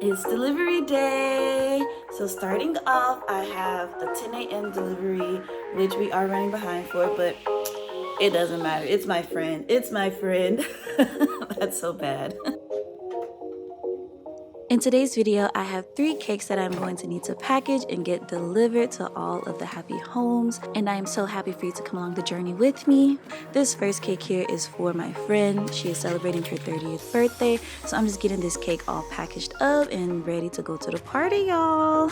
It's delivery day. So starting off, I have a 10 a.m. delivery, which we are running behind for, but it doesn't matter. It's my friend. It's my friend. That's so bad. In today's video, I have 3 cakes that I'm going to need to package and get delivered to all of the happy homes, and I am so happy for you to come along the journey with me. This first cake here is for my friend. She is celebrating her 30th birthday, so I'm just getting this cake all packaged up and ready to go to the party, y'all.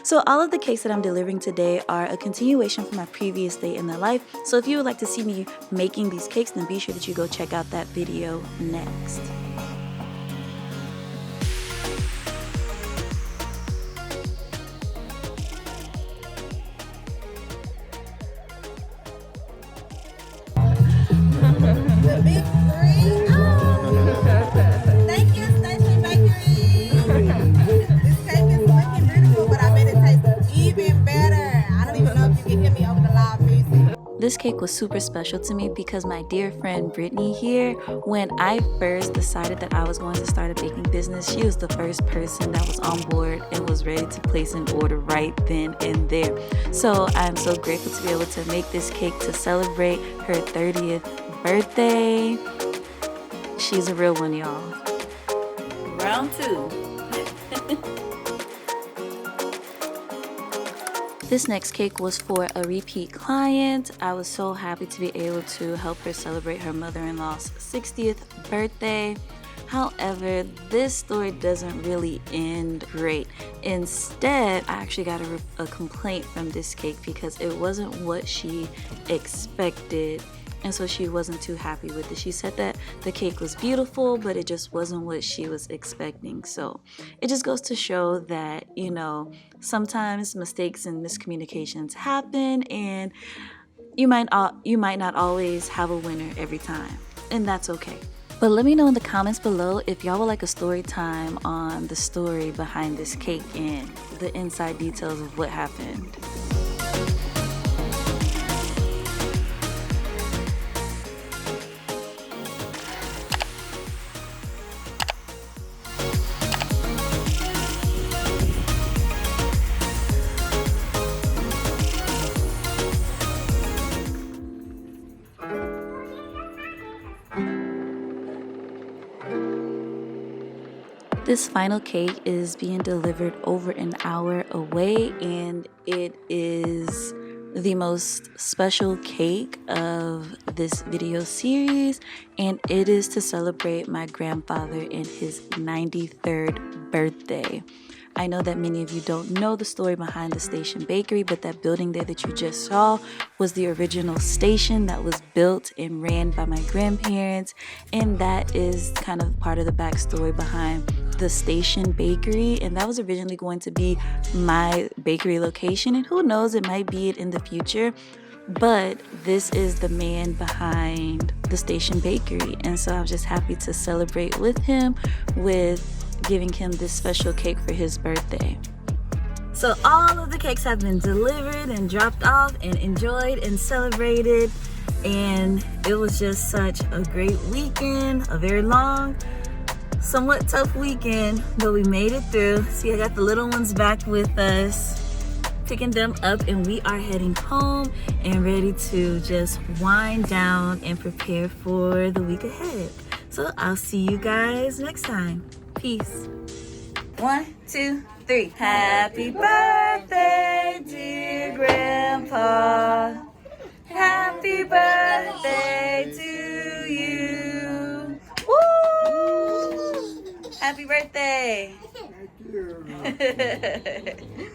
So all of the cakes that I'm delivering today are a continuation from my previous day in the life. So if you would like to see me making these cakes, then be sure that you go check out that video next. The big 3. Thank you, Station Bakery. This cake is looking beautiful, but I bet it tastes even better. I don't even know if you can hear me over the loud music. This cake was super special to me because my dear friend Brittany here, when I first decided that I was going to start a baking business, she was the first person that was on board and was ready to place an order right then and there. So I'm so grateful to be able to make this cake to celebrate her 30th birthday. She's a real one, y'all. Round 2. This next cake was for a repeat client. I was so happy to be able to help her celebrate her mother-in-law's 60th birthday. However, this story doesn't really end great. Instead, I actually got a complaint from this cake because it wasn't what she expected. And so she wasn't too happy with it. She said that the cake was beautiful, but it just wasn't what she was expecting. So it just goes to show that, you know, sometimes mistakes and miscommunications happen, and you might not always have a winner every time, and that's okay. But let me know in the comments below if y'all would like a story time on the story behind this cake and the inside details of what happened. This final cake is being delivered over an hour away, and it is the most special cake of this video series, and it is to celebrate my grandfather and his 93rd birthday. I know that many of you don't know the story behind the Station Bakery, but that building there that you just saw was the original station that was built and ran by my grandparents, and that is kind of part of the backstory behind the Station Bakery, and that was originally going to be my bakery location, and who knows, it might be it in the future. But this is the man behind the Station Bakery, and so I was just happy to celebrate with him with giving him this special cake for his birthday. So all of the cakes have been delivered and dropped off and enjoyed and celebrated, and it was just such a great weekend, a very long, somewhat tough weekend, but we made it through. See, I got the little ones back with us, picking them up, and we are heading home and ready to just wind down and prepare for the week ahead. So I'll see you guys next time. Peace. 1, 2, 3. Happy birthday, dear Grandpa. Happy birthday to you. Woo! Happy birthday. Thank you.